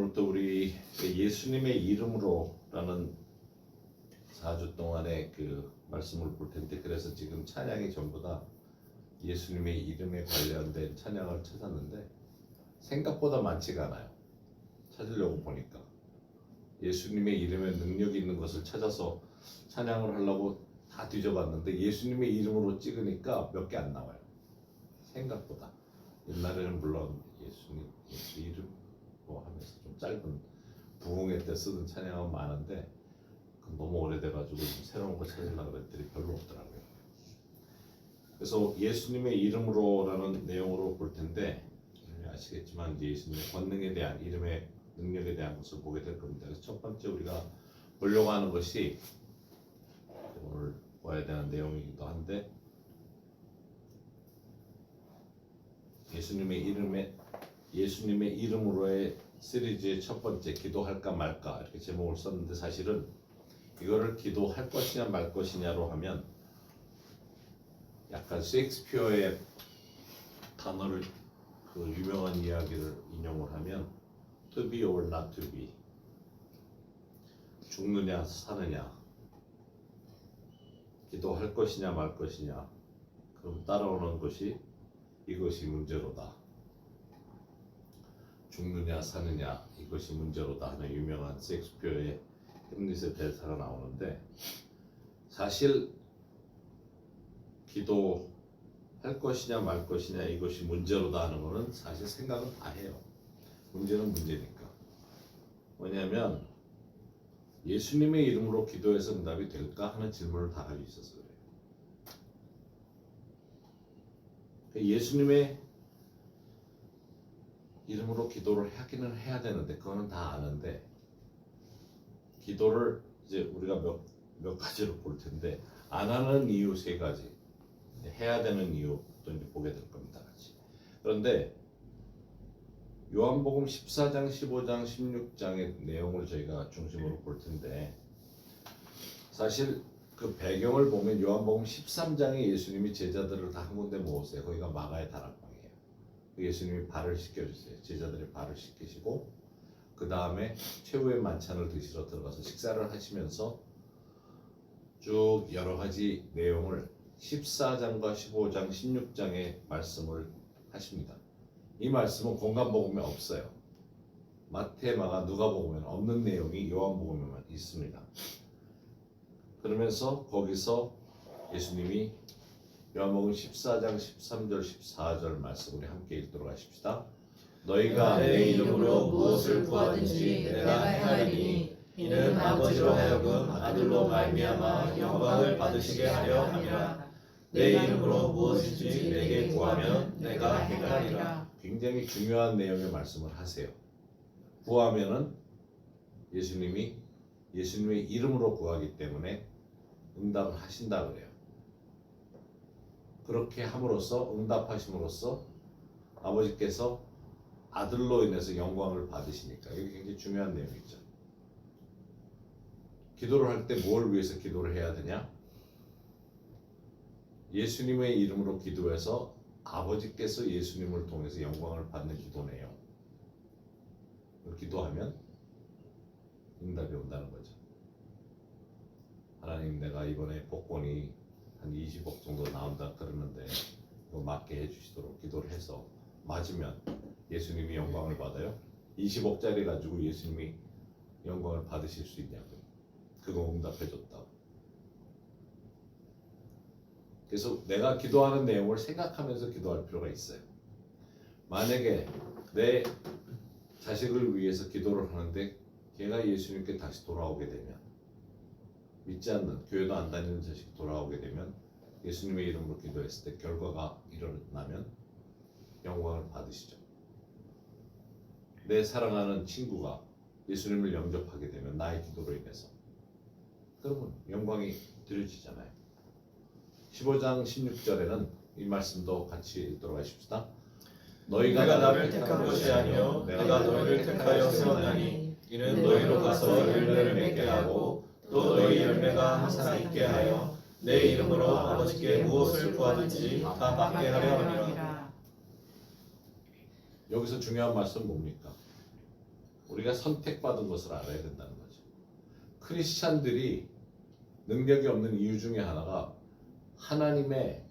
오늘부터 우리 예수님의 이름으로라는 4주 동안의 그 말씀을 볼 텐데, 그래서 지금 찬양이 전부 다 예수님의 이름에 관련된 찬양을 찾았는데 생각보다 많지가 않아요. 찾으려고 보니까 예수님의 이름에 능력이 있는 것을 찾아서 찬양을 하려고 다 뒤져봤는데 예수님의 이름으로 찍으니까 몇 개 안 나와요. 생각보다. 옛날에는 물론 예수님 예수 이름 뭐 하면서 좀 짧은 부흥회 때 쓰던 찬양은 많은데 너무 오래돼가지고 새로운 거 찾으려고 그랬더니 별로 없더라고요. 그래서 예수님의 이름으로라는 내용으로 볼 텐데, 아시겠지만 예수님의 권능에 대한, 이름의 능력에 대한 것을 보게 될 겁니다. 그래서 첫 번째 우리가 보려고 하는 것이 오늘 봐야 되는 내용이기도 한데, 예수님의 이름으로의 시리즈의 첫 번째, 기도할까 말까, 이렇게 제목을 썼는데, 사실은 이거를 기도할 것이냐 말 것이냐로 하면 약간 셰익스피어의 단어를, 그 유명한 이야기를 인용을 하면 to be or not to be, 죽느냐 사느냐, 기도할 것이냐 말 것이냐, 그럼 따라오는 것이 이것이 문제로다. 죽느냐 사느냐 이것이 문제로다 하는 유명한 셰익스피어의 햄릿의 대사가 나오는데, 사실 기도할 것이냐 말 것이냐 이것이 문제로다 하는 것은 사실 생각은 다 해요. 문제는 문제니까. 뭐냐면 예수님의 이름으로 기도해서 응답이 될까 하는 질문을 다 가지고 있어서 그래요. 예수님의 이름으로 기도를 하기는 해야 되는데, 그거는 다 아는데, 기도를 이제 우리가 몇 가지로 볼 텐데, 안 하는 이유 세 가지, 해야 되는 이유도 이제 보게 될 겁니다. 같이. 그런데 요한복음 14장, 15장, 16장의 내용을 저희가 중심으로 볼 텐데, 사실 그 배경을 보면 요한복음 13장에 예수님이 제자들을 다 한 군데 모으세요. 거기가 마가의 다락방이에요. 예수님이 발을 씻겨주세요. 제자들이 발을 씻기시고, 그 다음에 최후의 만찬을 드시러 들어가서 식사를 하시면서 쭉 여러 가지 내용을 14장과 15장, 16장의 말씀을 하십니다. 이 말씀은 공간복음에 없어요. 마태, 마가, 누가복음에는 없는 내용이 요한복음에만 있습니다. 그러면서 거기서 예수님이 요한복음 14장 13절 14절 말씀 우리 함께 읽도록 하십시다. 너희가 내 이름으로 무엇을 구하든지 내가 행하리니 이는 아버지로 하여금 아들로 말미암아 영광을 받으시게 하려 함이라. 내 이름으로 무엇이든지 내게 구하면 내가 행하리라. 굉장히 중요한 내용의 말씀을 하세요. 구하면은 예수님의 이름으로 구하기 때문에 응답을 하신다 그래요. 그렇게 함으로써, 응답하심으로써 아버지께서 아들로 인해서 영광을 받으시니까, 이게 굉장히 중요한 내용이죠. 기도를 할 때 뭘 위해서 기도를 해야 되냐? 예수님의 이름으로 기도해서 아버지께서 예수님을 통해서 영광을 받는 기도네요. 기도하면 응답이 온다는 거죠. 하나님, 내가 이번에 복권이 한 20억 정도 나온다 그러는데 그거 맞게 해주시도록 기도를 해서 맞으면 예수님이 영광을 받아요? 20억짜리 가지고 예수님이 영광을 받으실 수 있냐고요. 그거 응답해줬다고. 그래서 내가 기도하는 내용을 생각하면서 기도할 필요가 있어요. 만약에 내 자식을 위해서 기도를 하는데 걔가 예수님께 다시 돌아오게 되면, 믿지 않는, 교회도 안 다니는 자식이 돌아오게 되면, 예수님의 이름으로 기도했을 때 결과가 일어나면 영광을 받으시죠. 내 사랑하는 친구가 예수님을 영접하게 되면 나의 기도로 인해서, 그러면 영광이 드려지잖아요. 15장 16절에는 이 말씀도 같이 읽도록 하십시다. 너희가 나를 택한 것이 아니요 내가 너희를 택하여 세웠나니 이는 너희로 가서 열매를 맺게 하고 또 너희 열매가 항상 있게 하여 내 이름으로 아버지께 무엇을 구하든지 다 받게 하려 함이라. 여기서 중요한 말씀은 뭡니까? 우리가 우리가 선택받은 것을 알아야 된다는 거죠. 크리스찬들이 능력이 없는 이유 중에 하나가 하나님의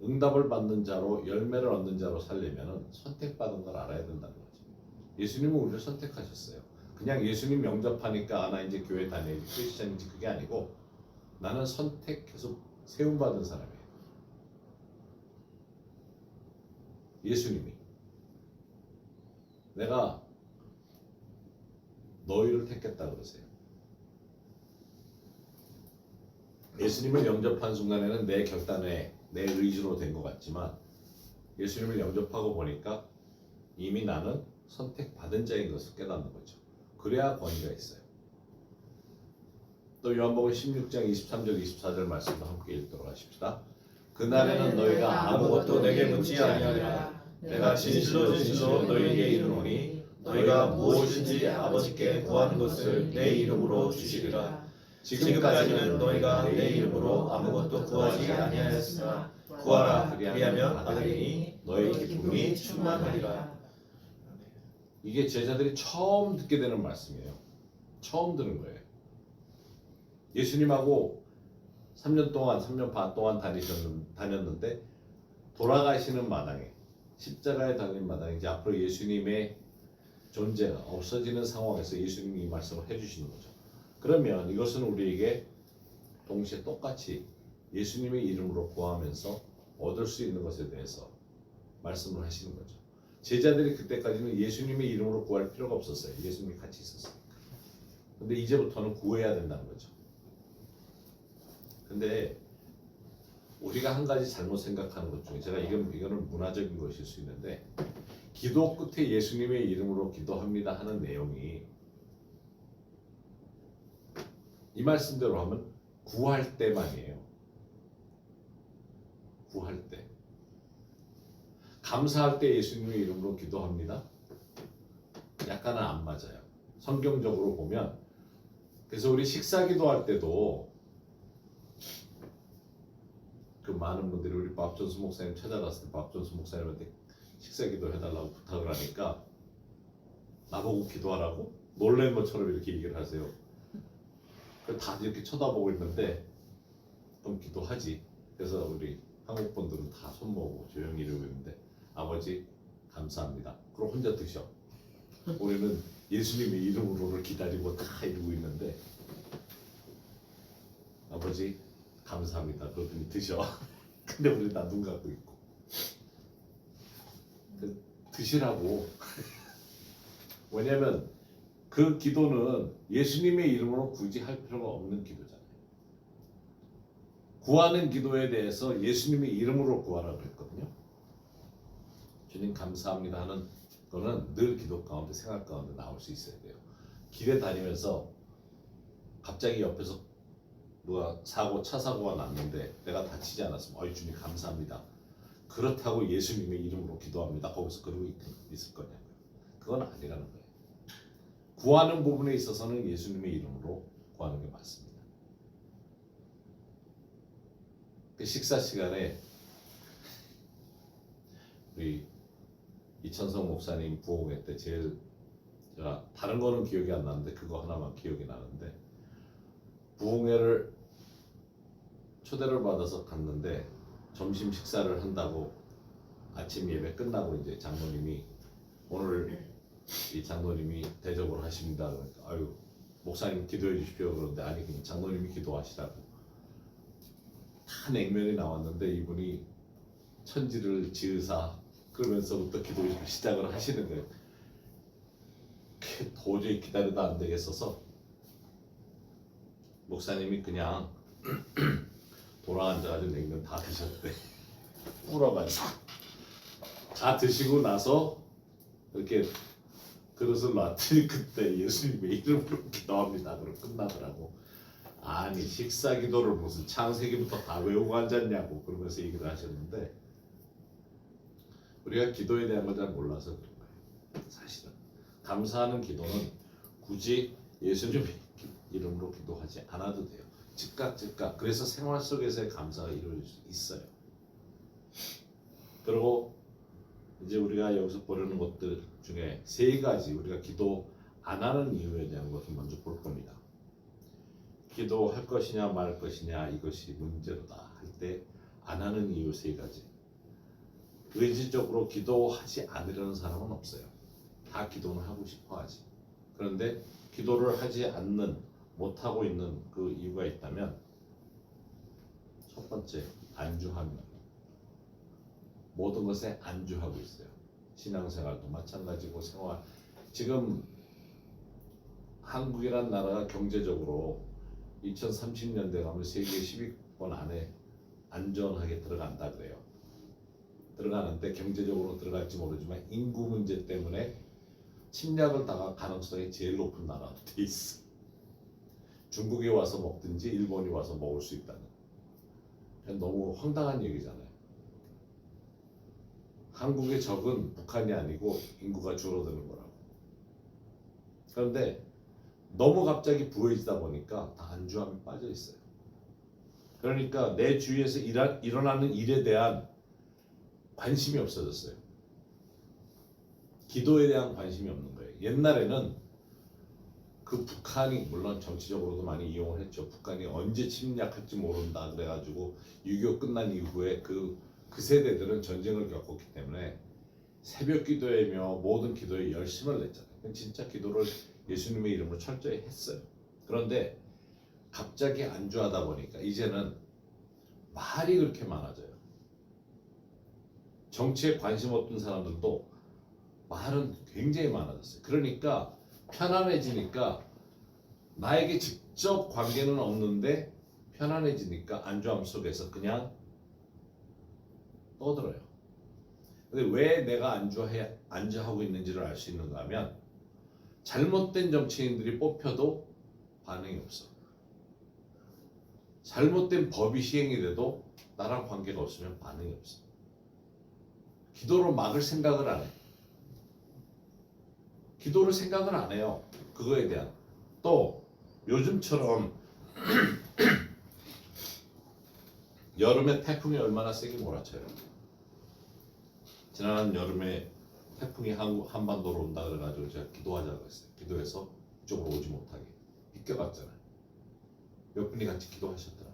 응답을 받는 자로 열매를 얻는 자로 살려면 선택받은 걸 알아야 된다는 거죠. 예수님은 우리를 선택하셨어요. 그냥 예수님 영접하니까 나 이제 교회 다니지 크리스찬인지 그게 아니고 나는 선택해서 세움받은 사람이에요. 예수님이 내가 너희를 택했다 그러세요. 예수님을 영접한 순간에는 내 결단에 내 의지로 된 것 같지만 예수님을 영접하고 보니까 이미 나는 선택받은 자인 것을 깨닫는 거죠. 그래야 권위가 있어요. 또 요한복음 16장 23절 24절 말씀도 함께 읽도록 하십시다. 그날에는 너희가 아무것도 내게 묻지 아니하리라. 내가 진실로 진실로 너희에게 이르노니 너희가 무엇이든지 아버지께 구하는 것을 내 이름으로 주시리라. 지금까지는 너희가 내 이름으로 아무것도 구하지 아니하였으나 구하라 그리하면 받으리니 너희 기쁨이 충만하리라. 이게 제자들이 처음 듣게 되는 말씀이에요. 처음 들은 거예요. 예수님하고 3년 동안 3년 반 동안 다녔는데 돌아가시는 마당에 십자가에 달린 마당에 이제 앞으로 예수님의 존재가 없어지는 상황에서 예수님이 이 말씀을 해주시는 거죠. 그러면 이것은 우리에게 동시에 똑같이 예수님의 이름으로 구하면서 얻을 수 있는 것에 대해서 말씀을 하시는 거죠. 제자들이 그때까지는 예수님의 이름으로 구할 필요가 없었어요. 예수님이 같이 있었으니까. 근데 이제부터는 구해야 된다는 거죠. 근데 우리가 한 가지 잘못 생각하는 것 중에 제가 이거는 문화적인 것일 수 있는데 기도 끝에 예수님의 이름으로 기도합니다 하는 내용이 이 말씀대로 하면 구할 때만이에요. 구할 때. 감사할 때 예수님의 이름으로 기도합니다. 약간은 안 맞아요. 성경적으로 보면 그래서 우리 식사 기도할 때도 그 많은 분들이 우리 밥존수 목사님 찾아갔을 때 밥존수 목사님한테 식사 기도 해달라고 부탁을 하니까 나보고 기도하라고 놀란 것처럼 이렇게 얘기를 하세요. 다들 이렇게 쳐다보고 있는데 좀 기도하지. 그래서 우리 한국 분들은 다 손 모으고 조용히 이러고 있는데 아버지 감사합니다. 그럼 혼자 드셔. 우리는 예수님의 이름으로를 기다리고 다 이러고 있는데 아버지 감사합니다. 그러더니 드셔. 근데 우리 다 눈 감고 있고 드시라고. 왜냐면 그 기도는 예수님의 이름으로 굳이 할 필요가 없는 기도잖아요. 구하는 기도에 대해서 예수님의 이름으로 구하라고 했거든요. 주님 감사합니다 하는 거는 늘 기도 가운데 생각 가운데 나올 수 있어야 돼요. 길에 다니면서 갑자기 옆에서 누가 차 사고가 났는데 내가 다치지 않았으면 어이 주님 감사합니다. 그렇다고 예수님의 이름으로 기도합니다. 거기서 그러고 있을 거냐고요. 그건 아니라는 거예요. 구하는 부분에 있어서는 예수님의 이름으로 구하는 게 맞습니다. 그 식사 시간에 우리 이천성 목사님 부흥회 때 제일 제가 다른 거는 기억이 안 나는데 그거 하나만 기억이 나는데 부흥회를 초대를 받아서 갔는데 점심 식사를 한다고 아침 예배 끝나고 이제 장로님이 오늘 이 장로님이 대접을 하십니다. 그러니까 아유 목사님 기도해 주십시오. 그런데 아니 그냥 장로님이 기도하시라고 다 냉면이 나왔는데 이분이 천지를 지으사 그러면서부터 기도를 시작을 하시는 거예요. 도저히 기다리다 안 되겠어서 목사님이 그냥 돌아앉아가지고 냉면 다 드셨대. 울어가지고 다 드시고 나서 이렇게 그릇을 놨더니 그때 예수님의 이름으로 기도합니다. 그러고 끝나더라고. 아니 식사 기도를 무슨 창세기부터 다 외우고 앉았냐고 그러면서 얘기를 하셨는데 우리가 기도에 대한 걸 잘 몰라서 그런 거예요. 사실은 감사하는 기도는 굳이 예수님의 이름으로 기도하지 않아도 돼요. 즉각 그래서 생활 속에서의 감사가 이루어질 수 있어요. 그리고 이제 우리가 여기서 보려는 것들 중에 세 가지 우리가 기도 안 하는 이유에 대한 것을 먼저 볼 겁니다. 기도할 것이냐 말 것이냐 이것이 문제로다 할 때 안 하는 이유 세 가지. 의지적으로 기도하지 않으려는 사람은 없어요. 다 기도는 하고 싶어 하지. 그런데 기도를 하지 않는 못하고 있는 그 이유가 있다면 첫 번째 안주합니다. 모든 것에 안주하고 있어요. 신앙생활도 마찬가지고 생활. 지금 한국이란 나라가 경제적으로 2030년대 가면 세계 10위권 안에 안전하게 들어간다 그래요. 들어가는데 경제적으로 들어갈지 모르지만 인구 문제 때문에 침략을 당할 가능성이 제일 높은 나라로 돼 있어. 중국에 와서 먹든지 일본이 와서 먹을 수 있다는. 너무 황당한 얘기잖아요. 한국의 적은 북한이 아니고 인구가 줄어드는 거라고. 그런데 너무 갑자기 부해지다 보니까 다 안주함에 빠져 있어요. 그러니까 내 주위에서 일어나는 일에 대한 관심이 없어졌어요. 기도에 대한 관심이 없는 거예요. 옛날에는 그 북한이 물론 정치적으로도 많이 이용을 했죠. 북한이 언제 침략할지 모른다 그래가지고 6.25 끝난 이후에 그 세대들은 전쟁을 겪었기 때문에 새벽 기도회며 모든 기도에 열심을 냈잖아요. 진짜 기도를 예수님의 이름으로 철저히 했어요. 그런데 갑자기 안주하다 보니까 이제는 말이 그렇게 많아져요. 정치에 관심 없던 사람들도 말은 굉장히 많아졌어요. 그러니까 편안해지니까 나에게 직접 관계는 없는데 편안해지니까 안주함 속에서 그냥 떠들어요. 근데 왜 내가 안주하고 있는지를 알 수 있는가 하면 잘못된 정치인들이 뽑혀도 반응이 없어. 잘못된 법이 시행이 돼도 나랑 관계가 없으면 반응이 없어. 기도로 막을 생각을 안 해. 기도를 생각을 안 해요. 그거에 대한. 또 요즘처럼 여름에 태풍이 얼마나 세게 몰아쳐요. 지난 여름에 태풍이 한반도로 온다 그래가지고 제가 기도하자고 했어요. 기도해서 이쪽으로 오지 못하게 비껴갔잖아요. 몇 분이 같이 기도하셨더라.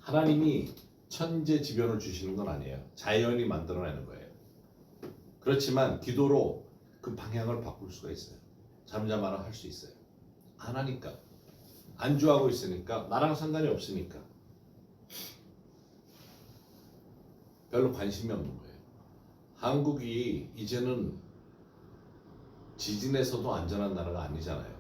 하나님이 천재지변을 주시는 건 아니에요. 자연이 만들어내는 거예요. 그렇지만 기도로 그 방향을 바꿀 수가 있어요. 잠잠하라 할 수 있어요. 안 하니까. 안주하고 있으니까 나랑 상관이 없으니까 별로 관심이 없는 거예요. 한국이 이제는 지진에서도 안전한 나라가 아니잖아요.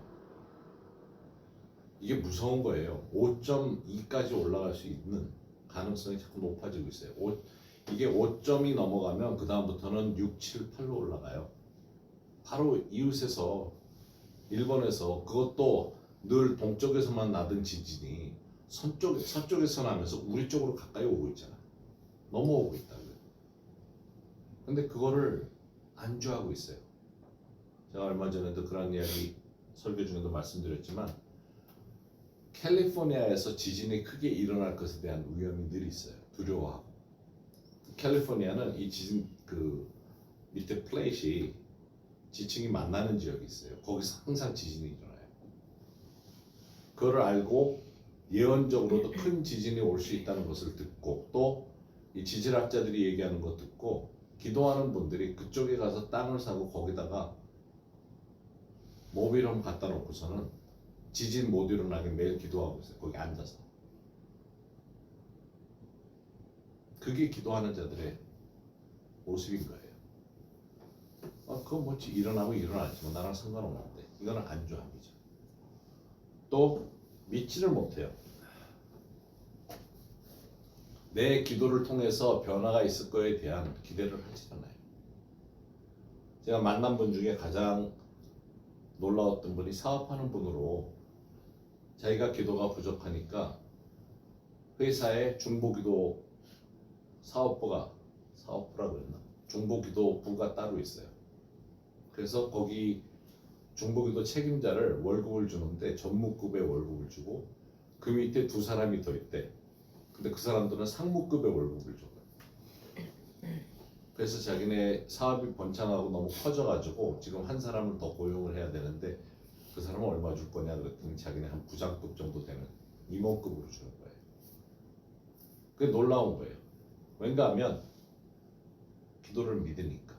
이게 무서운 거예요. 5.2까지 올라갈 수 있는 가능성이 자꾸 높아지고 있어요. 이게 5점이 넘어가면 그 다음부터는 6, 7, 8로 올라가요. 바로 이웃에서 일본에서 그것도 늘 동쪽에서만 나던 지진이 서쪽에서 나면서 우리 쪽으로 가까이 오고 있잖아. 넘어오고 있다고요. 근데 그거를 안주하고 있어요. 제가 얼마 전에도 그런 이야기 설교 중에도 말씀드렸지만 캘리포니아에서 지진이 크게 일어날 것에 대한 위험이 늘 있어요. 두려워하고. 캘리포니아는 이 지진 그 밑에 플레이트이 지층이 만나는 지역이 있어요. 거기서 항상 지진이 일어나요. 그걸 알고 예언적으로도 큰 지진이 올 수 있다는 것을 듣고 또 이 지질학자들이 얘기하는 거 듣고 기도하는 분들이 그쪽에 가서 땅을 사고 거기다가 모빌홈 갖다 놓고서는 지진 못 일어나게 매일 기도하고 있어요. 거기 앉아서. 그게 기도하는 자들의 모습인 거예요. 그건 뭐지 일어나고 일어나지만 나랑 상관없는데 이거는 안주함이죠. 또 믿지를 못해요. 내 기도를 통해서 변화가 있을 거에 대한 기대를 하지 않아요. 제가 만난 분 중에 가장 놀라웠던 분이 사업하는 분으로 자기가 기도가 부족하니까 회사에 중보기도 사업부라고 그랬나? 중보기도부가 따로 있어요. 그래서 거기 중보기도 책임자를 월급을 주는데 전무급의 월급을 주고 그 밑에 두 사람이 더 있대. 근데 그 사람들은 상무급의 월급을 줘요. 그래서 자기네 사업이 번창하고 너무 커져가지고 지금 한 사람을 더 고용을 해야 되는데 그 사람은 얼마 줄 거냐 그랬더니 자기네 한 부장급 정도 되는 임원급으로 주는 거예요. 그게 놀라운 거예요. 왠가 하면 기도를 믿으니까.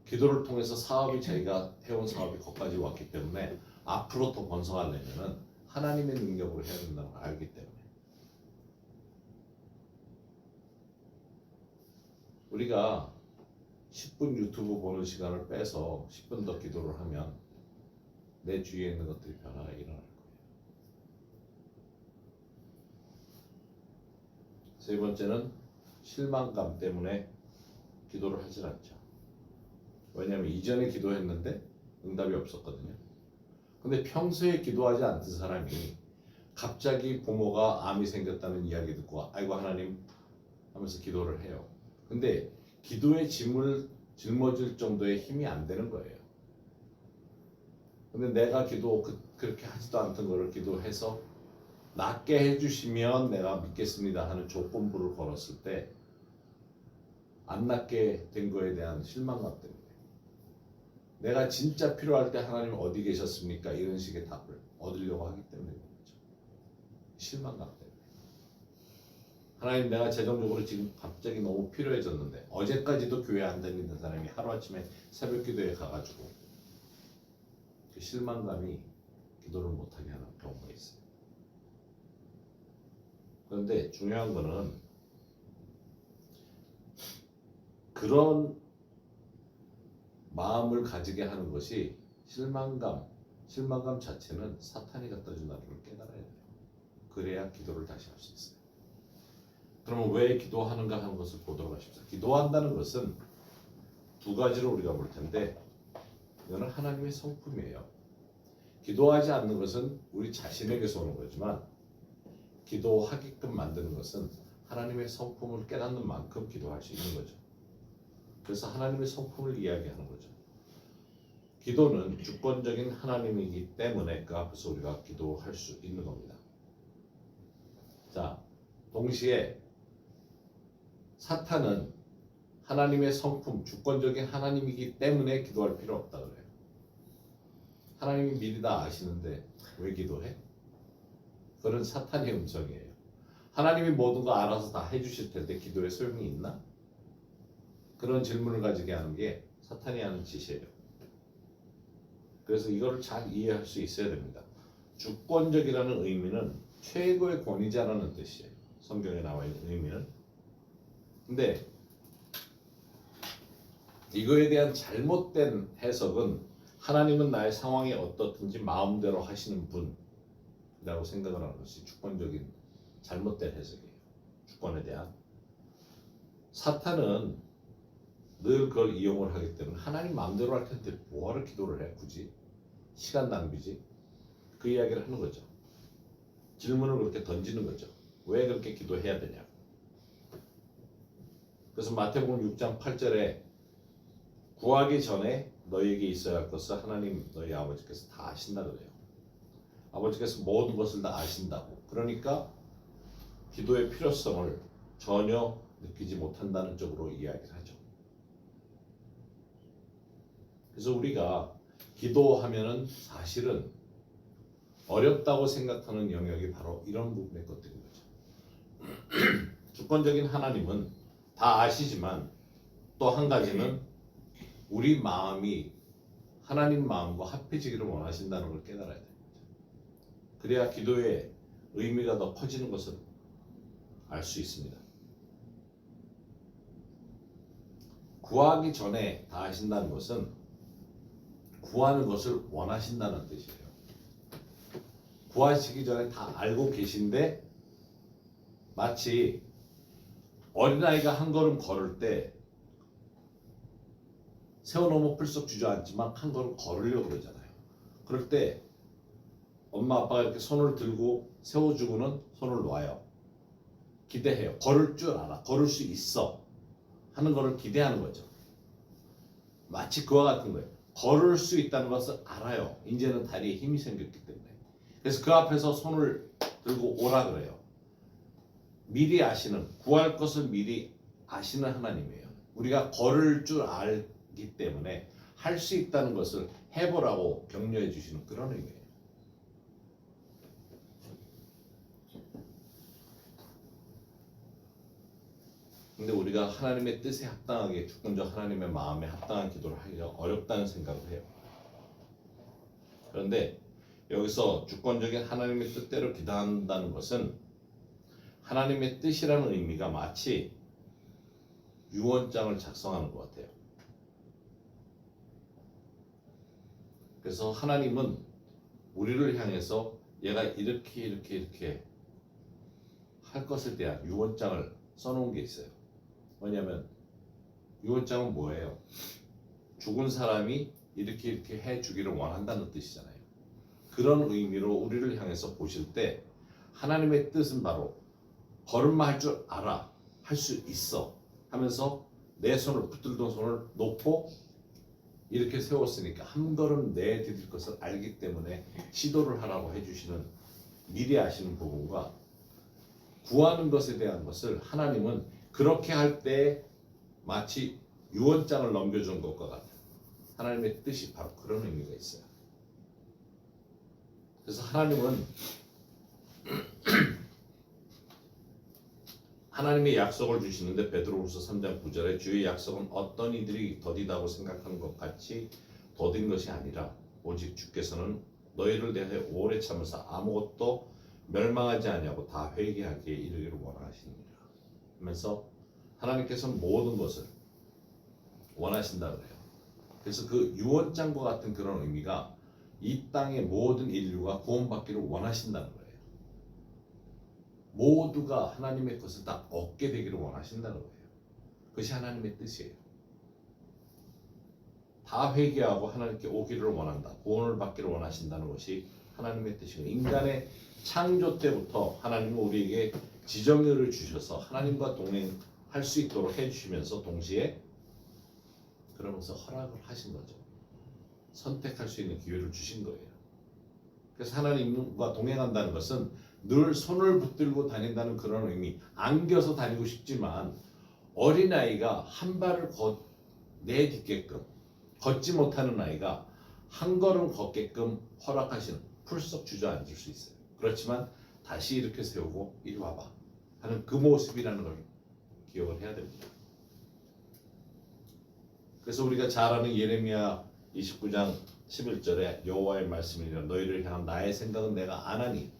기도를 통해서 사업이 자기가 해온 사업이 거기까지 왔기 때문에 앞으로 더 번성하려면은 하나님의 능력으로 해야 된다는 걸 알기 때문에 우리가 10분 유튜브 보는 시간을 빼서 10분 더 기도를 하면 내 주위에 있는 것들이 변화가 일어날 거예요. 세 번째는 실망감 때문에 기도를 하질 않죠. 왜냐하면 이전에 기도했는데 응답이 없었거든요. 근데 평소에 기도하지 않던 사람이 갑자기 부모가 암이 생겼다는 이야기 듣고 아이고 하나님 하면서 기도를 해요. 근데 기도의 짐을 짊어질 정도의 힘이 안 되는 거예요. 근데 내가 그렇게 하지도 않던 거를 기도해서 낫게 해주시면 내가 믿겠습니다 하는 조건부를 걸었을 때 안 낫게 된 거에 대한 실망감 때문에 내가 진짜 필요할 때 하나님 어디 계셨습니까? 이런 식의 답을 얻으려고 하기 때문에 그런 거죠. 실망감 때문에. 하나님 내가 재정적으로 지금 갑자기 너무 필요해졌는데 어제까지도 교회 안 다니는 사람이 하루아침에 새벽 기도에 가가지고 그 실망감이 기도를 못하게 하는 경우가 있어요. 그런데 중요한 거는 그런 마음을 가지게 하는 것이 실망감 자체는 사탄이 갖다 준다는 걸 깨달아야 돼요. 그래야 기도를 다시 할 수 있어요. 그러면 왜 기도하는가 하는 것을 보도록 하십시오. 기도한다는 것은 두 가지로 우리가 볼 텐데 이거는 하나님의 성품이에요. 기도하지 않는 것은 우리 자신에게서 오는 거지만 기도하게끔 만드는 것은 하나님의 성품을 깨닫는 만큼 기도할 수 있는 거죠. 그래서 하나님의 성품을 이야기하는 거죠. 기도는 주권적인 하나님이기 때문에 그 앞에서 우리가 기도할 수 있는 겁니다. 자, 동시에 사탄은 하나님의 성품, 주권적인 하나님이기 때문에 기도할 필요 없다 그래요. 하나님이 미리 다 아시는데 왜 기도해? 그건 사탄의 음성이에요. 하나님이 모든 거 알아서 다 해주실 텐데 기도에 소용이 있나? 그런 질문을 가지게 하는 게 사탄이 하는 짓이에요. 그래서 이거를 잘 이해할 수 있어야 됩니다. 주권적이라는 의미는 최고의 권위자라는 뜻이에요. 성경에 나와 있는 의미는. 근데 이거에 대한 잘못된 해석은 하나님은 나의 상황이 어떻든지 마음대로 하시는 분이라고 생각을 하는 것이 주권적인 잘못된 해석이에요. 주권에 대한. 사탄은 늘 그걸 이용을 하기 때문에 하나님 마음대로 할 텐데 뭐하러 기도를 해? 굳이 시간 낭비지. 그 이야기를 하는 거죠. 질문을 그렇게 던지는 거죠. 왜 그렇게 기도해야 되냐. 그래서 마태복음 6장 8절에 구하기 전에 너희에게 있어야 할 것을 하나님 너희 아버지께서 다 아신다 그래요. 아버지께서 모든 것을 다 아신다고. 그러니까 기도의 필요성을 전혀 느끼지 못한다는 쪽으로 이야기를 하죠. 그래서 우리가 기도하면은 사실은 어렵다고 생각하는 영역이 바로 이런 부분의 것들인 거죠. 주권적인 하나님은 다 아시지만 또 한 가지는 우리 마음이 하나님 마음과 합해지기를 원하신다는 걸 깨달아야 됩니다. 그래야 기도의 의미가 더 커지는 것을 알 수 있습니다. 구하기 전에 다 하신다는 것은 구하는 것을 원하신다는 뜻이에요. 구하시기 전에 다 알고 계신데 마치 어린아이가 한 걸음 걸을 때 세워놓으면 풀썩 주저앉지만 한 걸음 걸으려고 그러잖아요. 그럴 때 엄마 아빠가 이렇게 손을 들고 세워주고는 손을 놔요. 기대해요. 걸을 줄 알아. 걸을 수 있어. 하는 거를 기대하는 거죠. 마치 그와 같은 거예요. 걸을 수 있다는 것을 알아요. 이제는 다리에 힘이 생겼기 때문에. 그래서 그 앞에서 손을 들고 오라 그래요. 미리 아시는, 구할 것을 미리 아시는 하나님이에요. 우리가 걸을 줄 알기 때문에 할 수 있다는 것을 해보라고 격려해 주시는 그런 의미예요. 근데 우리가 하나님의 뜻에 합당하게 주권적 하나님의 마음에 합당한 기도를 하기가 어렵다는 생각을 해요. 그런데 여기서 주권적인 하나님의 뜻대로 기도한다는 것은 하나님의 뜻이라는 의미가 마치 유언장을 작성하는 것 같아요. 그래서 하나님은 우리를 향해서 얘가 이렇게 할 것에 대한 유언장을 써놓은 게 있어요. 뭐냐면 유언장은 뭐예요? 죽은 사람이 이렇게 해주기를 원한다는 뜻이잖아요. 그런 의미로 우리를 향해서 보실 때 하나님의 뜻은 바로 걸음마 할 줄 알아, 할 수 있어 하면서 내 손을 붙들던 손을 놓고 이렇게 세웠으니까 한 걸음 내디딜 것을 알기 때문에 시도를 하라고 해주시는 미리 아시는 부분과 구하는 것에 대한 것을 하나님은 그렇게 할 때 마치 유언장을 넘겨준 것과 같아요. 하나님의 뜻이 바로 그런 의미가 있어요. 그래서 하나님은 하나님의 약속을 주시는데 베드로후서 3장 9절에 주의 약속은 어떤 이들이 더디다고 생각하는 것 같이 더딘 것이 아니라 오직 주께서는 너희를 대하여 오래 참으사 아무것도 멸망하지 아니하고 다 회개하기에 이르기를 원하시느니라 하면서 하나님께서는 모든 것을 원하신다 그래요. 그래서 그 유언장과 같은 그런 의미가 이 땅의 모든 인류가 구원받기를 원하신다는 거예요. 모두가 하나님의 것을 다 얻게 되기를 원하신다는 거예요. 그것이 하나님의 뜻이에요. 다 회개하고 하나님께 오기를 원한다. 구원을 받기를 원하신다는 것이 하나님의 뜻이고 인간의 창조 때부터 하나님은 우리에게 지정의를 주셔서 하나님과 동행할 수 있도록 해주시면서 동시에 그러면서 허락을 하신 거죠. 선택할 수 있는 기회를 주신 거예요. 그래서 하나님과 동행한다는 것은 늘 손을 붙들고 다닌다는 그런 의미. 안겨서 다니고 싶지만 어린아이가 한 발을 내딛게끔 걷지 못하는 아이가 한 걸음 걷게끔 허락하시는 풀썩 주저앉을 수 있어요. 그렇지만 다시 이렇게 세우고 이리 와봐 하는 그 모습이라는 걸 기억을 해야 됩니다. 그래서 우리가 잘 아는 예레미야 29장 11절에 여호와의 말씀이니라 너희를 향한 나의 생각은 내가 아나니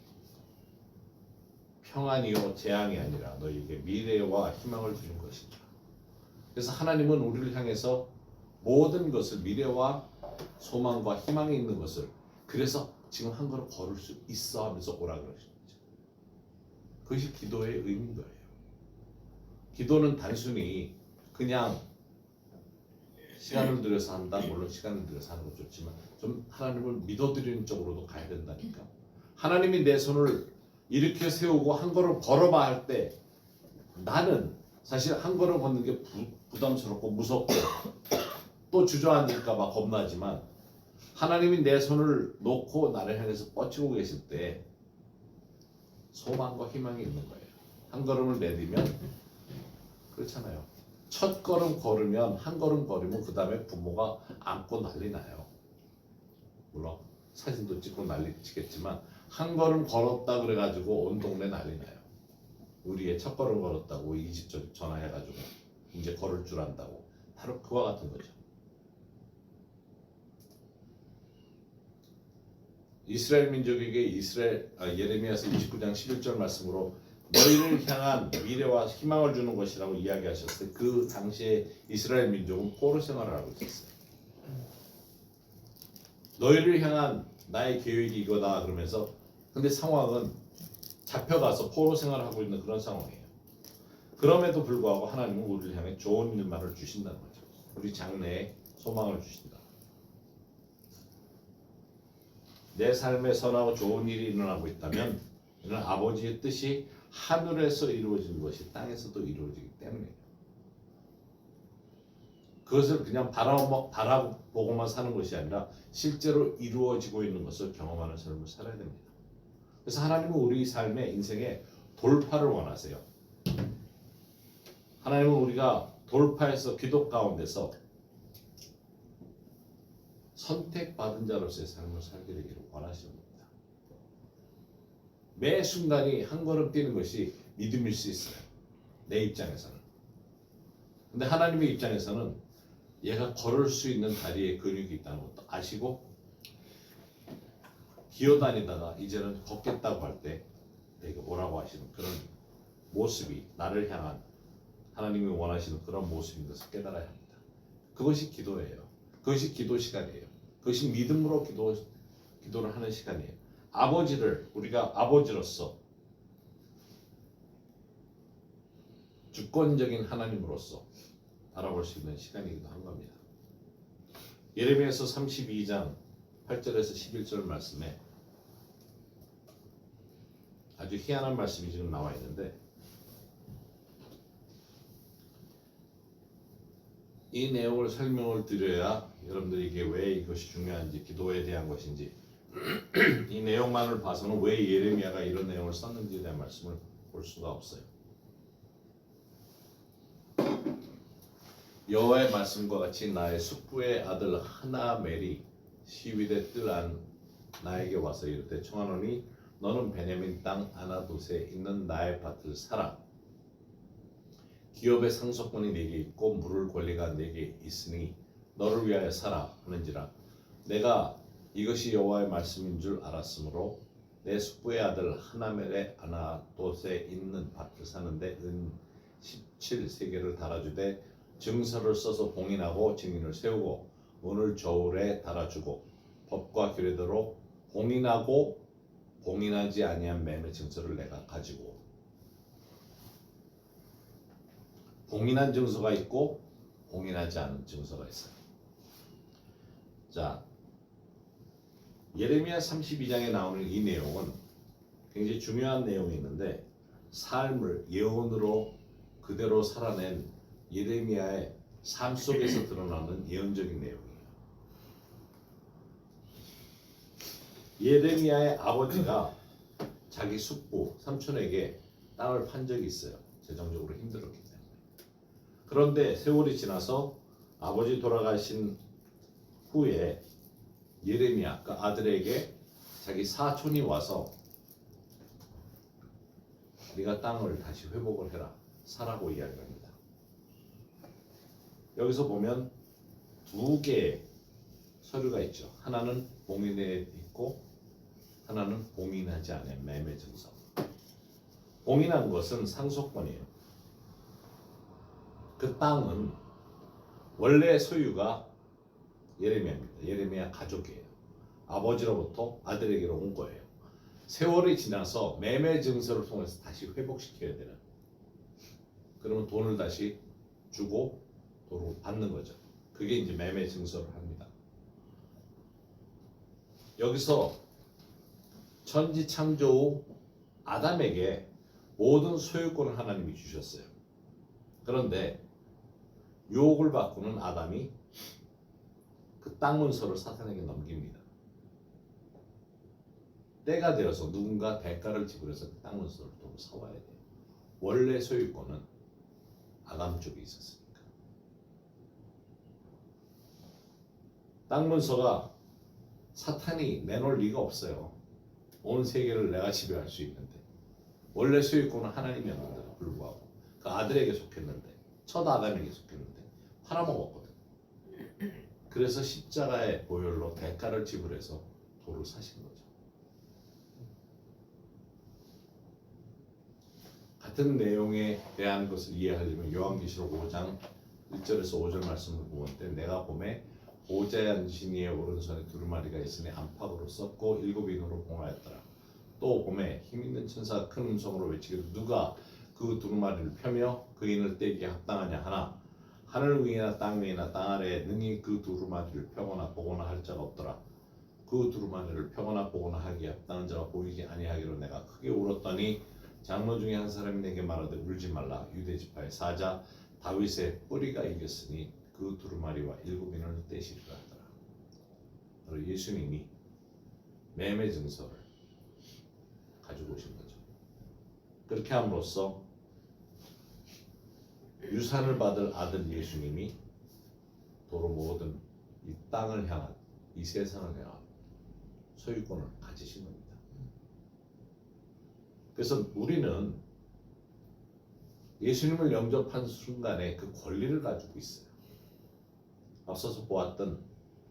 평안이요 재앙이 아니라 너희에게 미래와 희망을 주는 것이다. 그래서 하나님은 우리를 향해서 모든 것을 미래와 소망과 희망이 있는 것을 그래서 지금 한 걸음 걸을 수 있어 하면서 오라 그러시는 거죠. 그것이 기도의 의미인 거예요. 기도는 단순히 그냥 시간을 들여서 한다. 물론 시간을 들여서 하는 건 좋지만 좀 하나님을 믿어드리는 쪽으로도 가야 된다니까. 하나님이 내 손을 이렇게 세우고 한 걸음 걸어봐 할 때 나는 사실 한 걸음 걷는 게 부담스럽고 무섭고 또 주저앉을까 봐 겁나지만 하나님이 내 손을 놓고 나를 향해서 뻗치고 계실 때 소망과 희망이 있는 거예요. 한 걸음을 내디면 그렇잖아요. 첫 걸음 걸으면 한 걸음 걸으면 그 다음에 부모가 안고 난리 나요. 물론 사진도 찍고 난리 치겠지만 한 걸음 걸었다 그래가지고 온 동네 난리 나요. 우리의 첫 걸음 걸었다고 이 집 저 집 전화해가지고 이제 걸을 줄 안다고. 바로 그와 같은 거죠. 이스라엘 민족에게 예레미야서 29장 11절 말씀으로 너희를 향한 미래와 희망을 주는 것이라고 이야기하셨을 때 그 당시에 이스라엘 민족은 포로 생활을 하고 있었어요. 너희를 향한 나의 계획이 이거다 그러면서 근데 상황은 잡혀가서 포로 생활을 하고 있는 그런 상황이에요. 그럼에도 불구하고 하나님은 우리를 향해 좋은 일만을 주신다는 거죠. 우리 장래에 소망을 주신다. 내 삶에 선하고 좋은 일이 일어나고 있다면 이는 아버지의 뜻이 하늘에서 이루어지는 것이 땅에서도 이루어지기 때문이에요. 그것을 그냥 바라보고만 사는 것이 아니라 실제로 이루어지고 있는 것을 경험하는 삶을 살아야 됩니다. 그래서 하나님은 우리 삶의 인생에 돌파를 원하세요. 하나님은 우리가 돌파해서 기도 가운데서 선택받은 자로서의 삶을 살게 되기를 원하시는 겁니다. 매 순간이 한 걸음 뛰는 것이 믿음일 수 있어요. 내 입장에서는. 근데 하나님의 입장에서는 얘가 걸을 수 있는 다리에 근육이 있다는 것도 아시고 기어다니다가 이제는 걷겠다고 할 때 내가 뭐라고 하시는 그런 모습이 나를 향한 하나님이 원하시는 그런 모습인 것을 깨달아야 합니다. 그것이 기도예요. 그것이 기도 시간이에요. 그것이 믿음으로 기도를 하는 시간이에요. 아버지를 우리가 아버지로서 주권적인 하나님으로서 바라볼 수 있는 시간이기도 한 겁니다. 예레미야서 32장 8절에서 11절 말씀에 아주 희한한 말씀이 지금 나와 있는데 이 내용을 설명을 드려야 여러분들이 이게 왜 이것이 중요한지 기도에 대한 것인지 이 내용만을 봐서는 왜 예레미야가 이런 내용을 썼는지에 대한 말씀을 볼 수가 없어요. 여호와의 말씀과 같이 나의 숙부의 아들 하나멜이 시위대 뜰 안 나에게 와서 이르되 청하노니 너는 베냐민 땅 아나돗에 있는 나의 밭을 사라. 기업의 상속권이 내게 있고 물을 권리가 내게 있으니 너를 위하여 사라 하는지라. 내가 이것이 여호와의 말씀인 줄 알았으므로 내 숙부의 아들 하나멜의 아나돗에 있는 밭을 사는데 은 17세겔을 달아주되 증서를 써서 봉인하고 증인을 세우고 문을 저울에 달아주고 법과 규례대로 봉인하고 봉인하지 아니한 매매 증서를 내가 가지고 봉인한 증서가 있고 봉인하지 않은 증서가 있어요. 자, 예레미야 32장에 나오는 이 내용은 굉장히 중요한 내용이 있는데 삶을 예언으로 그대로 살아낸 예레미야의 삶 속에서 드러나는 예언적인 내용이에요. 예레미야의 아버지가 자기 숙부 삼촌에게 땅을 판 적이 있어요. 재정적으로 힘들었기 때문에. 그런데 세월이 지나서 아버지 돌아가신 후에 예레미야 그 아들에게 자기 사촌이 와서 네가 땅을 다시 회복을 해라 사라고 이야기합니다. 여기서 보면 두 개의 서류가 있죠. 하나는 봉인해 있고 하나는 봉인하지 않은 매매 증서. 봉인한 것은 상속권이에요. 그 땅은 원래 소유가 예레미야입니다. 예레미야 가족이에요. 아버지로부터 아들에게로 온 거예요. 세월이 지나서 매매 증서를 통해서 다시 회복시켜야 되는. 그러면 돈을 다시 주고 돈을 받는 거죠. 그게 이제 매매 증서를 합니다. 여기서 천지 창조 후 아담에게 모든 소유권을 하나님이 주셨어요. 그런데 유혹을 받고는 아담이 그 땅 문서를 사탄에게 넘깁니다. 때가 되어서 누군가 대가를 지불해서 그 땅 문서를 또 사와야 돼요. 원래 소유권은 아담 쪽에 있었으니까. 땅 문서가 사탄이 내놓을 리가 없어요. 온 세계를 내가 지배할 수 있는데 원래 소유권은 하나님이었는데도 불구하고 그 아들에게 속했는데 첫 아담에게 속했는데 팔아먹었거든. 그래서 십자가의 보혈로 대가를 지불해서 도를 사신 거죠. 같은 내용에 대한 것을 이해하려면 요한계시록 5장 1절에서 5절 말씀을 보면 때 내가 보매 보좌에 앉으신 이의 오른손에 두루마리가 있으니 안팎으로 썼고 7인으로 봉하였더라. 또 보매 힘있는 천사가 큰 음성으로 외치기를 누가 그 두루마리를 펴며 그 인을 떼기에 합당하냐 하나 하늘 위나 땅 위나 땅 아래에 능히 그 두루마리를 펴거나 보거나 할 자가 없더라. 그 두루마리를 펴거나 보거나 하기에 합당한 자가 보이지 아니하기로 내가 크게 울었더니 장로 중에 한 사람이 내게 말하되 울지 말라. 유대 지파의 사자 다윗의 뿌리가 이겼으니 그 두루마리와 7인을 떼시리라 하더라. 바로 예수님이 매매 증서를 가지고 오신 거죠. 그렇게 함으로써 유산을 받을 아들 예수님이 도로 모든 이 땅을 향한 이 세상을 향한 소유권을 가지신 겁니다. 그래서 우리는 예수님을 영접한 순간에 그 권리를 가지고 있어요. 앞서서 보았던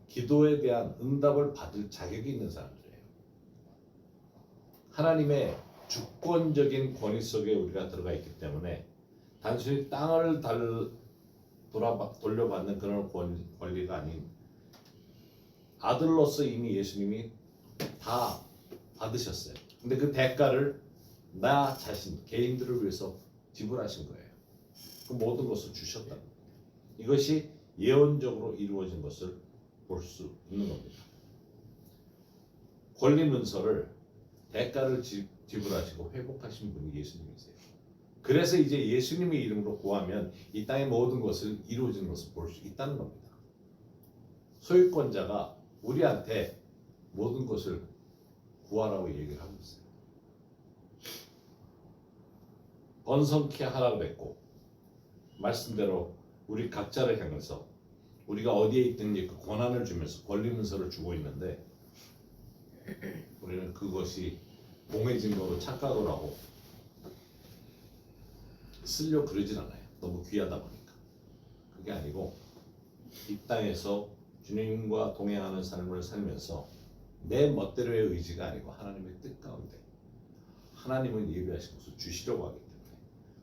기도에 대한 응답을 받을 자격이 있는 사람들이에요. 하나님의 주권적인 권위 속에 우리가 들어가 있기 때문에 단순히 땅을 돌려받는 그런 권리가 아닌 아들로서 이미 예수님이 다 받으셨어요. 근데 그 대가를 나 자신, 개인들을 위해서 지불하신 거예요. 그 모든 것을 주셨다. 이것이 예언적으로 이루어진 것을 볼 수 있는 겁니다. 권리 문서를 대가를 지불하시고 회복하신 분이 예수님이세요. 그래서 이제 예수님의 이름으로 구하면 이 땅의 모든 것을 이루어지는 것을 볼 수 있다는 겁니다. 소유권자가 우리한테 모든 것을 구하라고 얘기를 하고 있어요. 번성케 하라고 그랬고 말씀대로 우리 각자를 향해서 우리가 어디에 있든지 그 권한을 주면서 권리 문서를 주고 있는데 우리는 그것이 공해진 거로 착각을 하고 쓰려고 그러진 않아요. 너무 귀하다 보니까. 그게 아니고 이 땅에서 주님과 동행하는 삶을 살면서 내 멋대로의 의지가 아니고 하나님의 뜻 가운데 하나님은 예비하신 것을 주시려고 하기 때문에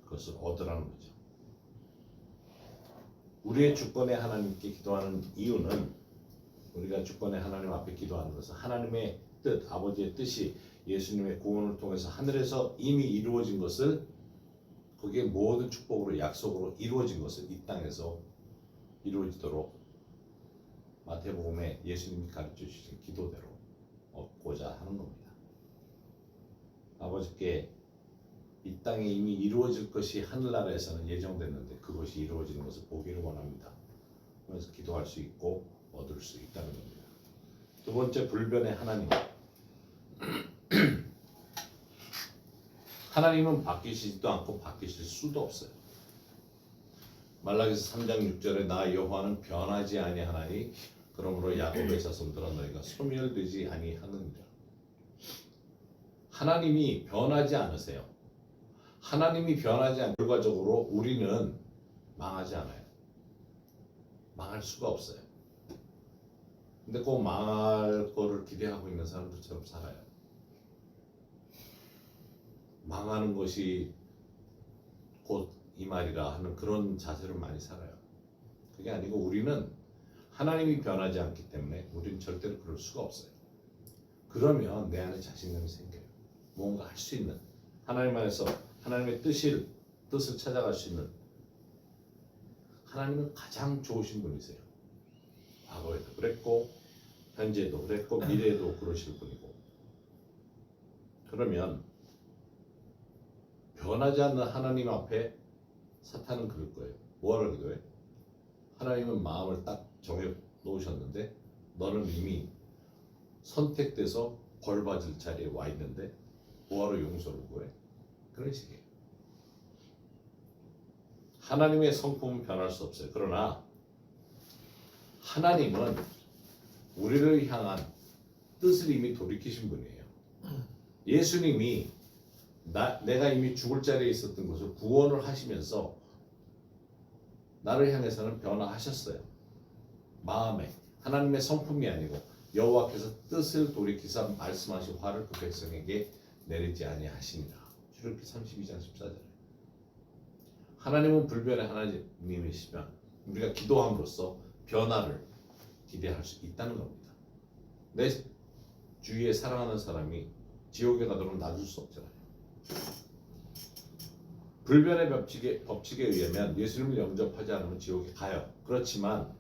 그것을 얻으라는 거죠. 우리의 주권의 하나님께 기도하는 이유는 우리가 주권의 하나님 앞에 기도하는 것은 하나님의 뜻, 아버지의 뜻이 예수님의 구원을 통해서 하늘에서 이미 이루어진 것을 그게 모든 축복으로 약속으로 이루어진 것을 이 땅에서 이루어지도록 마태복음에 예수님이 가르쳐 주신 기도대로 얻고자 하는 겁니다. 아버지께 이 땅에 이미 이루어질 것이 하늘나라에서는 예정됐는데 그것이 이루어지는 것을 보기를 원합니다. 그래서 기도할 수 있고 얻을 수 있다는 겁니다. 두 번째, 불변의 하나님. 하나님은 바뀌시지도 않고 바뀌실 수도 없어요. 말라기서 3장 6절에 나 여호와는 변하지 아니하나니 그러므로 야곱의 자손들아 너희가 소멸되지 아니하느니라. 하나님이 변하지 않으세요. 하나님이 변하지 않고 결과적으로 우리는 망하지 않아요. 망할 수가 없어요. 근데 꼭 망할 거를 기대하고 있는 사람들처럼 살아요. 망하는 것이 곧 이 말이라 하는 그런 자세로 많이 살아요. 그게 아니고 우리는 하나님이 변하지 않기 때문에 우리는 절대로 그럴 수가 없어요. 그러면 내 안에 자신감이 생겨요. 뭔가 할 수 있는 하나님 안에서 하나님의 뜻을 찾아갈 수 있는 하나님은 가장 좋으신 분이세요. 과거에도 그랬고 현재도 그랬고 미래에도 그러실 분이고 그러면 변하지 않는 하나님 앞에 사탄은 그럴 거예요. 뭐하러 기도해? 하나님은 마음을 딱 정해 놓으셨는데 너는 이미 선택돼서 벌 받을 자리에 와 있는데 뭐하러 용서를 구해? 그런 식이에요. 하나님의 성품은 변할 수 없어요. 그러나 하나님은 우리를 향한 뜻을 이미 돌이키신 분이에요. 예수님이 내가 이미 죽을 자리에 있었던 것을 구원을 하시면서 나를 향해서는 변화하셨어요. 마음에 하나님의 성품이 아니고 여호와께서 뜻을 돌이키사 말씀하신 화를 그 백성에게 내리지 아니하시니라. 출애굽기 32장 14절에 하나님은 불변의 하나님이시면 우리가 기도함으로써 변화를 기대할 수 있다는 겁니다. 내 주위에 사랑하는 사람이 지옥에 가도록 놔줄 수 없잖아요. 불변의 법칙에 의하면 예수님을 영접하지 않으면 지옥에 가요. 그렇지만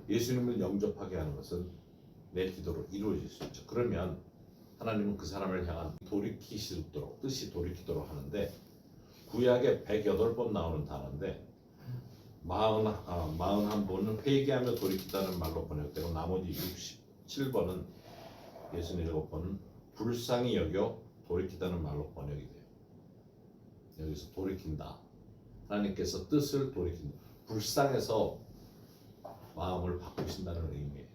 예수님을 영접하게 하는 것은 내 기도로 이루어질 수 있죠. 그러면 하나님은 그 사람을 향한 돌이키시도록 뜻이 돌이키도록 하는데 구약에 108번 나오는 단어인데 41번은 회개하며 돌이키다는 말로 번역되고 나머지 67번은 67번은 불쌍히 여겨 돌이키다는 말로 번역이 돼요. 여기서 돌이킨다. 하나님께서 뜻을 돌이킨다. 불쌍해서 마음을 바꾸신다는 의미예요.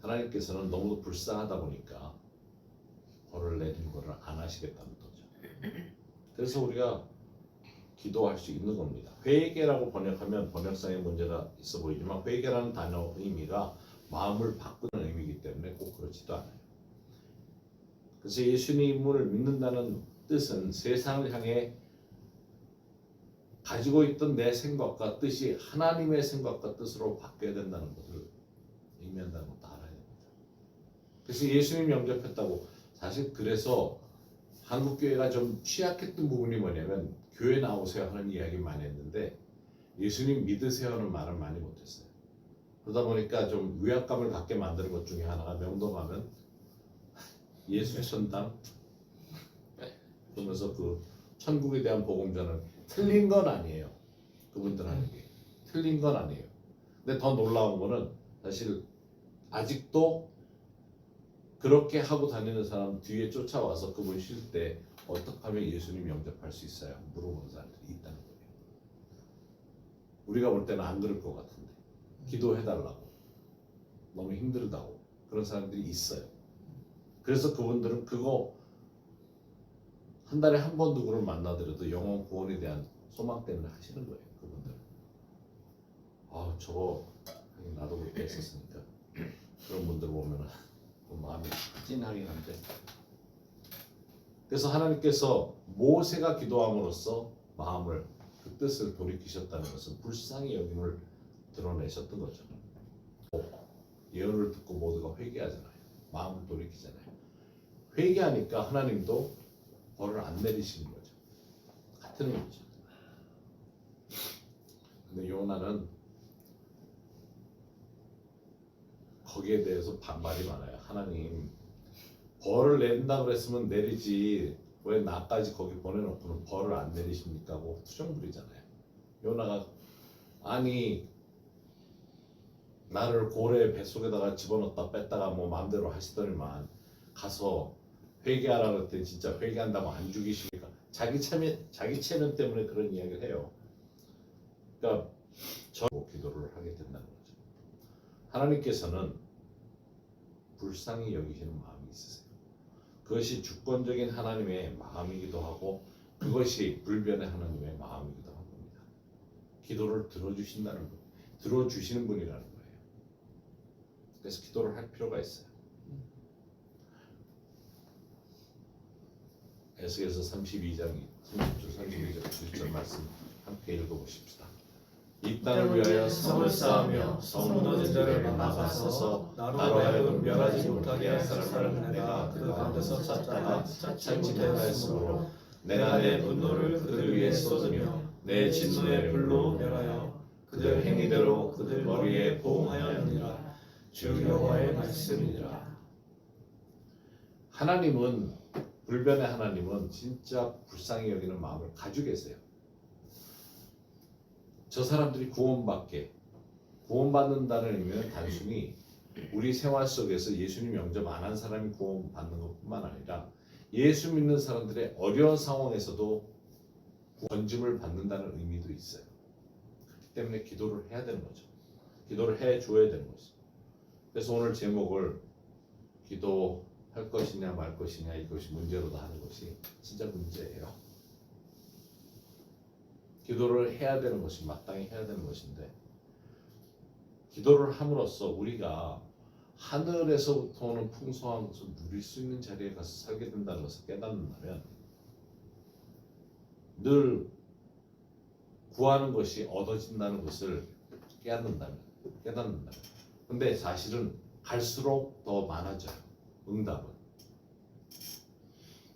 하나님께서는 너무도 불쌍하다 보니까 벌을 내리는 것을 안 하시겠다는 거죠. 그래서 우리가 기도할 수 있는 겁니다. 회개라고 번역하면 번역상의 문제가 있어 보이지만 회개라는 단어 의미가 마음을 바꾸는 의미이기 때문에 꼭 그렇지도 않아요. 그래서 예수님을 믿는다는 뜻은 세상을 향해 가지고 있던 내 생각과 뜻이 하나님의 생각과 뜻으로 바뀌어야 된다는 것을 의미한다는 것도 알아야 됩니다. 그래서 예수님 영접했다고 사실 그래서 한국교회가 좀 취약했던 부분이 뭐냐면 교회 나오세요 하는 이야기 많이 했는데 예수님 믿으세요 하는 말을 많이 못했어요. 그러다 보니까 좀 위압감을 갖게 만드는 것 중에 하나가 명동하면 예수 천당 그러면서 그 천국에 대한 복음전은 틀린 건 아니에요. 그분들 하는 게 틀린 건 아니에요. 근데 더 놀라운 거는 사실 아직도 그렇게 하고 다니는 사람 뒤에 쫓아와서 그분 쉴 때 어떻게 하면 예수님 영접할 수 있어요? 물어보는 사람들이 있다는 거예요. 우리가 볼 때는 안 그럴 것 같은데 기도해달라고 너무 힘들다고 그런 사람들이 있어요. 그래서 그분들은 그거 한 달에 한 번 누구를 만나더라도 영혼 구원에 대한 소망 때문에 하시는 거예요. 그분들은. 아 저거 나도 그렇게 했었으니까 그런 분들 보면은 마음이 찐하긴 한데 그래서 하나님께서 모세가 기도함으로써 마음을 그 뜻을 돌이키셨다는 것은 불쌍히 여김을 드러내셨던 거죠. 예언을 듣고 모두가 회개하잖아요. 마음을 돌이키잖아요. 회개하니까 하나님도 벌을 안 내리시는 거죠. 같은 의미죠. 근데 요나는 거기에 대해서 반발이 많아요. 하나님 벌을 낸다 그랬으면 내리지 왜 나까지 거기 보내놓고는 벌을 안 내리십니까? 하고 투정 부리잖아요. 요나가 아니 나를 고래 뱃속에다가 집어넣었다 뺐다가 뭐 마음대로 하시더니만 가서 회개하라 그랬더니 진짜 회개한다고 안 죽이십니까? 자기 체면 때문에 그런 이야기를 해요. 그러니까 저 기도를 하게 된다는 거죠. 하나님께서는 불쌍히 여기시는 마음이 있으세요. 그것이 주권적인 하나님의 마음이기도 하고 그것이 불변의 하나님의 마음이기도 한 겁니다. 기도를 들어주신다는 것, 들어주시는 분이라는 거예요. 그래서 기도를 할 필요가 있어요. 에스겔서 32장 30절 32절 1절 말씀 함께 읽어보십시다. 이 땅을 위하여 성을 쌓으며 성 무너진 자를 막아서서 나로 하여금 멸하지 못하게 할 사람을 내가 그 가운데서 찾다가 찾지 못하였으므로 내가 내 분노를 그들 위에 쏟으며 내 진노의 불로 멸하여 그들 행위대로 그들 머리에 보응하였느니라. 주 여호와의 말씀이니라. 하나님은 불변의 하나님은 진짜 불쌍히 여기는 마음을 가지고 계세요. 저 사람들이 구원받는다는 의미는 단순히 우리 생활 속에서 예수님 영접 안 한 사람이 구원받는 것뿐만 아니라 예수 믿는 사람들의 어려운 상황에서도 구원짐을 받는다는 의미도 있어요. 그렇기 때문에 기도를 해야 되는 거죠. 기도를 해줘야 되는 거죠. 그래서 오늘 제목을 기도할 것이냐 말 것이냐 이것이 문제로도 하는 것이 진짜 문제예요. 기도를 해야 되는 것이 마땅히 해야 되는 것인데 기도를 함으로써 우리가 하늘에서부터 오는 풍성한 것을 누릴 수 있는 자리에 가서 살게 된다는 것을 깨닫는다면 늘 구하는 것이 얻어진다는 것을 깨닫는다면 근데 사실은 갈수록 더 많아져요. 응답은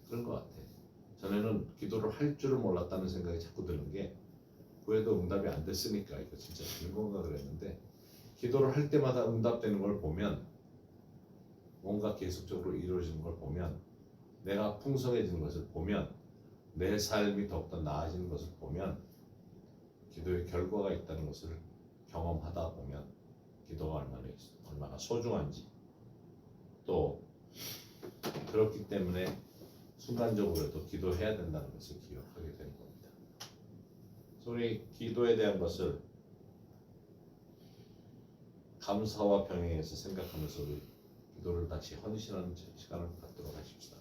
그런 것 같아요. 전에는 기도를 할 줄을 몰랐다는 생각이 자꾸 드는 게 그래도 응답이 안 됐으니까 이거 진짜 되는 건가 그랬는데 기도를 할 때마다 응답되는 걸 보면 뭔가 계속적으로 이루어지는 걸 보면 내가 풍성해지는 것을 보면 내 삶이 더욱더 나아지는 것을 보면 기도의 결과가 있다는 것을 경험하다 보면 기도가 얼마나 소중한지 또 그렇기 때문에 순간적으로도 기도해야 된다는 것을 기억하게 되는 겁니다. 그래서 우리 기도에 대한 것을 감사와 병행해서 생각하면서 우리 기도를 다시 헌신하는 시간을 갖도록 하십시다.